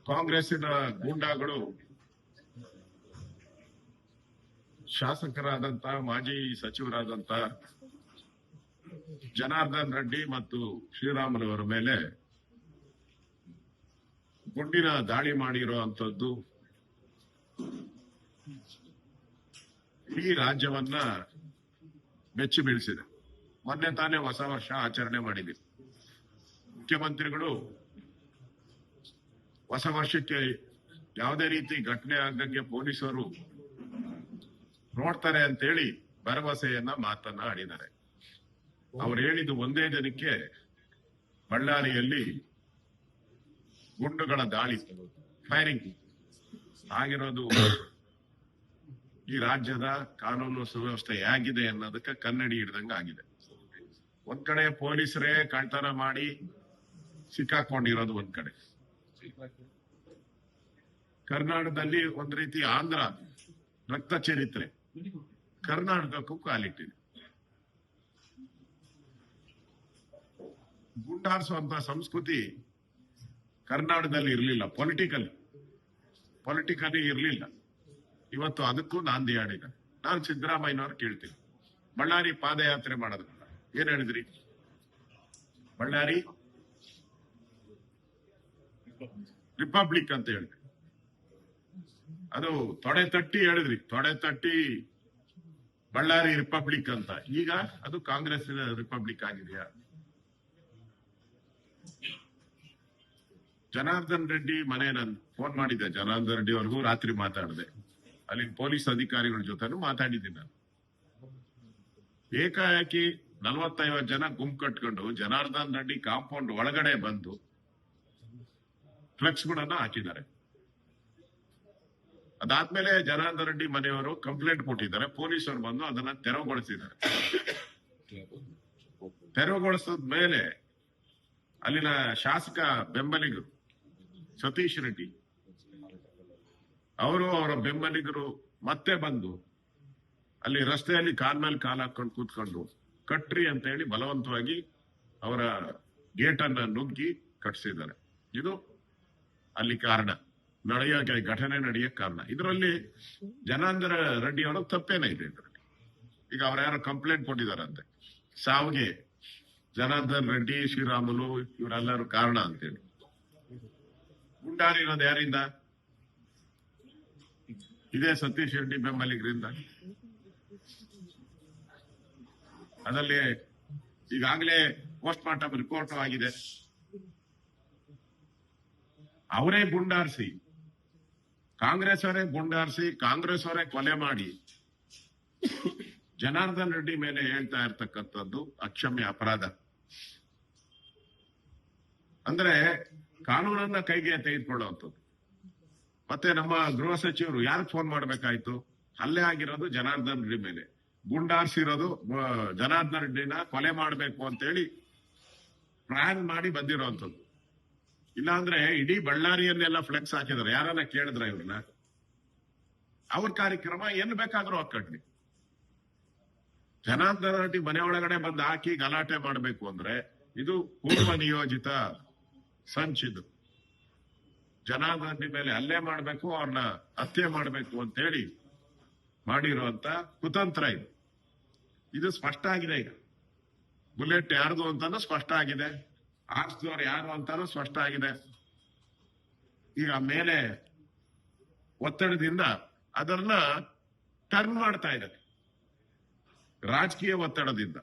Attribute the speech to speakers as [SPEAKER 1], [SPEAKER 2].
[SPEAKER 1] ಕಾಂಗ್ರೆಸ್ಸಿನ ಗೂಂಡಾಗಳು ಶಾಸಕರಾದಂತ ಮಾಜಿ ಸಚಿವರಾದಂತ ಜನಾರ್ದನ್ ರೆಡ್ಡಿ ಮತ್ತು ಶ್ರೀರಾಮುಲುವರ ಮೇಲೆ ಗುಂಡಿನ ದಾಳಿ ಮಾಡಿರುವಂತದ್ದು ಈ ರಾಜ್ಯವನ್ನ ಬೆಚ್ಚಿ ಬೀಳಿಸಿದೆ. ಮೊನ್ನೆ ತಾನೇ ಹೊಸ ವರ್ಷ ಆಚರಣೆ ಮಾಡಿದ್ದೀವಿ. ಮುಖ್ಯಮಂತ್ರಿಗಳು ಹೊಸ ವರ್ಷಕ್ಕೆ ಯಾವುದೇ ರೀತಿ ಘಟನೆ ಆಗದಂಗೆ ಪೊಲೀಸರು ನೋಡ್ತಾರೆ ಅಂತೇಳಿ ಭರವಸೆಯನ್ನ ಮಾತನ್ನ ಆಡಿದ್ದಾರೆ. ಅವ್ರು ಹೇಳಿದ್ದು ಒಂದೇ ದಿನಕ್ಕೆ ಬಳ್ಳಾರಿಯಲ್ಲಿ ಗುಂಡುಗಳ ದಾಳಿ ಫೈರಿಂಗ್ ಆಗಿರೋದು ಈ ರಾಜ್ಯದ ಕಾನೂನು ಸುವ್ಯವಸ್ಥೆ ಹೇಗಿದೆ ಅನ್ನೋದಕ್ಕೆ ಕನ್ನಡಿ ಹಿಡ್ದಂಗ ಆಗಿದೆ. ಒಂದ್ ಕಡೆ ಪೊಲೀಸರೇ ಕಳ್ತನ ಮಾಡಿ ಸಿಕ್ಕಾಕೊಂಡಿರೋದು ಒಂದ್ ಕಡೆ, ಕರ್ನಾಟಕದಲ್ಲಿ ಒಂದ್ ರೀತಿ ಆಂಧ್ರ ರಕ್ತ ಚರಿತ್ರೆ ಕರ್ನಾಟಕಕ್ಕೂ ಕಾಲಿಟ್ಟಿದೆ. ಗುಂಡಾರಿಸುವಂತ ಸಂಸ್ಕೃತಿ ಕರ್ನಾಟಕದಲ್ಲಿ ಇರಲಿಲ್ಲ, ಪೊಲಿಟಿಕಲಿ ಇರಲಿಲ್ಲ. ಇವತ್ತು ಅದಕ್ಕೂ ನಾಂದಿ ಆಡಿದ. ನಾನು ಸಿದ್ದರಾಮಯ್ಯನವ್ರು ಕೇಳ್ತೀನಿ, ಬಳ್ಳಾರಿ ಪಾದಯಾತ್ರೆ ಮಾಡೋದ್ರಲ್ಲ ಏನ್ ಹೇಳಿದ್ರಿ? ಬಳ್ಳಾರಿ ರಿಪಬ್ಲಿಕ್ ಅಂತ ಹೇಳಿದ್ರಿ, ಅದು ತೊಡೆ ತಟ್ಟಿ ಹೇಳಿದ್ರಿ, ತೊಡೆ ತಟ್ಟಿ ಬಳ್ಳಾರಿ ರಿಪಬ್ಲಿಕ್ ಅಂತ. ಈಗ ಅದು ಕಾಂಗ್ರೆಸ್ ರಿಪಬ್ಲಿಕ್ ಆಗಿದೆಯಾ? ಜನಾರ್ದನ್ ರೆಡ್ಡಿ ಮನೆ ನಾನು ಫೋನ್ ಮಾಡಿದ್ದೆ, ಜನಾರ್ದನ್ ರೆಡ್ಡಿ ಅವ್ರಿಗೂ ರಾತ್ರಿ ಮಾತಾಡಿದೆ, ಅಲ್ಲಿ ಪೊಲೀಸ್ ಅಧಿಕಾರಿಗಳ ಜೊತೆನೂ ಮಾತಾಡಿದ್ದೀನಿ ನಾನು. ಏಕಾಏಕಿ 40-50 ಜನ ಗುಂಪು ಕಟ್ಕೊಂಡು ಜನಾರ್ದನ್ ರೆಡ್ಡಿ ಕಾಂಪೌಂಡ್ ಒಳಗಡೆ ಬಂದು ಫ್ಲೆಕ್ಸ್ ಗಳನ್ನ ಹಾಕಿದ್ದಾರೆ. ಅದಾದ್ಮೇಲೆ ಜನಾರ್ದನ್ ರೆಡ್ಡಿ ಮನೆಯವರು ಕಂಪ್ಲೇಂಟ್ ಕೊಟ್ಟಿದ್ದಾರೆ, ಪೊಲೀಸರು ಬಂದು ಅದನ್ನ ತೆರವುಗೊಳಿಸಿದ್ದಾರೆ. ತೆರವುಗೊಳಿಸಿದ ಮೇಲೆ ಅಲ್ಲಿನ ಶಾಸಕ ಬೆಂಬಲಿಗರು ಸತೀಶ್ ರೆಡ್ಡಿ ಅವರು ಅವರ ಬೆಂಬಲಿಗರು ಮತ್ತೆ ಬಂದು ಅಲ್ಲಿ ರಸ್ತೆಯಲ್ಲಿ ಕಾಲ್ ಮೇಲೆ ಕಾಲ್ ಹಾಕೊಂಡು ಕೂತ್ಕೊಂಡು ಕಟ್ರಿ ಅಂತ ಹೇಳಿ ಬಲವಂತವಾಗಿ ಅವರ ಗೇಟ್ ಅನ್ನ ನುಗ್ಗಿ ಕಟ್ಸಿದ್ದಾರೆ. ಇದು ಅಲ್ಲಿ ಕಾರಣ, ಘಟನೆ ನಡೆಯಕ್ಕೆ ಕಾರಣ. ಇದರಲ್ಲಿ ಜನಾರ್ದನ ರೆಡ್ಡಿ ಅವರ ತಪ್ಪೇನೇ ಇದೆ ಇದರಲ್ಲಿ. ಈಗ ಅವ್ರ ಯಾರೋ ಕಂಪ್ಲೇಂಟ್ ಕೊಟ್ಟಿದಾರಂತೆ, ಸಾವಿಗೆ ಜನಾರ್ದನ್ ರೆಡ್ಡಿ, ಶ್ರೀರಾಮುಲು ಇವರೆಲ್ಲರೂ ಕಾರಣ ಅಂತೇಳಿ. ಗುಂಡಾರಿರೋದು ಯಾರಿಂದ? ಇದೇ ಸತೀಶ್ ರೆಡ್ಡಿ ಬೆಂಬಲಿಗರಿಂದ. ಅದರಲ್ಲಿ ಈಗಾಗಲೇ ಪೋಸ್ಟ್ ಮಾರ್ಟಮ್ ರಿಪೋರ್ಟ್ ಆಗಿದೆ. ಅವರೇ ಗುಂಡಾರಿಸಿ, ಕಾಂಗ್ರೆಸ್ ಅವರೇ ಗುಂಡಾರಿಸಿ, ಕಾಂಗ್ರೆಸ್ ಅವರೇ ಕೊಲೆ ಮಾಡಿ ಜನಾರ್ದನ್ ರೆಡ್ಡಿ ಮೇಲೆ ಹೇಳ್ತಾ ಇರ್ತಕ್ಕಂಥದ್ದು ಅಕ್ಷಮ್ಯ ಅಪರಾಧ. ಅಂದ್ರೆ ಕಾನೂನನ್ನ ಕೈಗೆ ತೆಗೆದುಕೊಳ್ಳುವಂಥದ್ದು. ಮತ್ತೆ ನಮ್ಮ ಗೃಹ ಸಚಿವರು ಯಾರು ಫೋನ್ ಮಾಡ್ಬೇಕಾಯ್ತು? ಹಲ್ಲೆ ಆಗಿರೋದು ಜನಾರ್ದನ್ ರೆಡ್ಡಿ ಮೇಲೆ, ಗುಂಡಾರಿಸಿರೋದು ಜನಾರ್ದನ್ ರೆಡ್ಡಿನ ಕೊಲೆ ಮಾಡಬೇಕು ಅಂತೇಳಿ ಪ್ಲಾನ್ ಮಾಡಿ ಬಂದಿರೋಂಥದ್ದು. ಇಲ್ಲಾಂದ್ರೆ ಇಡೀ ಬಳ್ಳಾರಿಯನ್ನೆಲ್ಲ ಫ್ಲೆಕ್ಸ್ ಹಾಕಿದಾರೆ. ಯಾರನ್ನ ಕೇಳಿದ್ರ ಇವ್ರನ್ನ? ಅವ್ರ ಕಾರ್ಯಕ್ರಮ ಏನ್ ಬೇಕಾದ್ರೂ ಹಾಕಡ್ಲಿ. ಜನಾರ್ದನ್ ರೆಡ್ಡಿ ಮನೆ ಒಳಗಡೆ ಬಂದು ಹಾಕಿ ಗಲಾಟೆ ಮಾಡಬೇಕು ಅಂದ್ರೆ ಇದು ಪೂರ್ವ ನಿಯೋಜಿತ ಸಂಚಿದು. ಜನಾರ್ದನ್ ರೆಡ್ಡಿ ಮೇಲೆ ಹಲ್ಲೆ ಮಾಡಬೇಕು, ಅವ್ರನ್ನ ಹತ್ಯೆ ಮಾಡಬೇಕು ಅಂತೇಳಿ ಮಾಡಿರುವಂತ ಕುತಂತ್ರ ಇದು. ಇದು ಸ್ಪಷ್ಟ ಆಗಿದೆ. ಈಗ ಬುಲೆಟ್ ಯಾರ್ದು ಅಂತಾನು ಸ್ಪಷ್ಟ ಆಗಿದೆ, ಆರ್ಸ್ದವ್ರು ಯಾರು ಅಂತಾನು ಸ್ಪಷ್ಟ ಆಗಿದೆ. ಈಗ ಮೇಲೆ ಒತ್ತಡದಿಂದ ಅದನ್ನ ಟರ್ನ್ ಮಾಡ್ತಾ ಇದೆ, ರಾಜಕೀಯ ಒತ್ತಡದಿಂದ.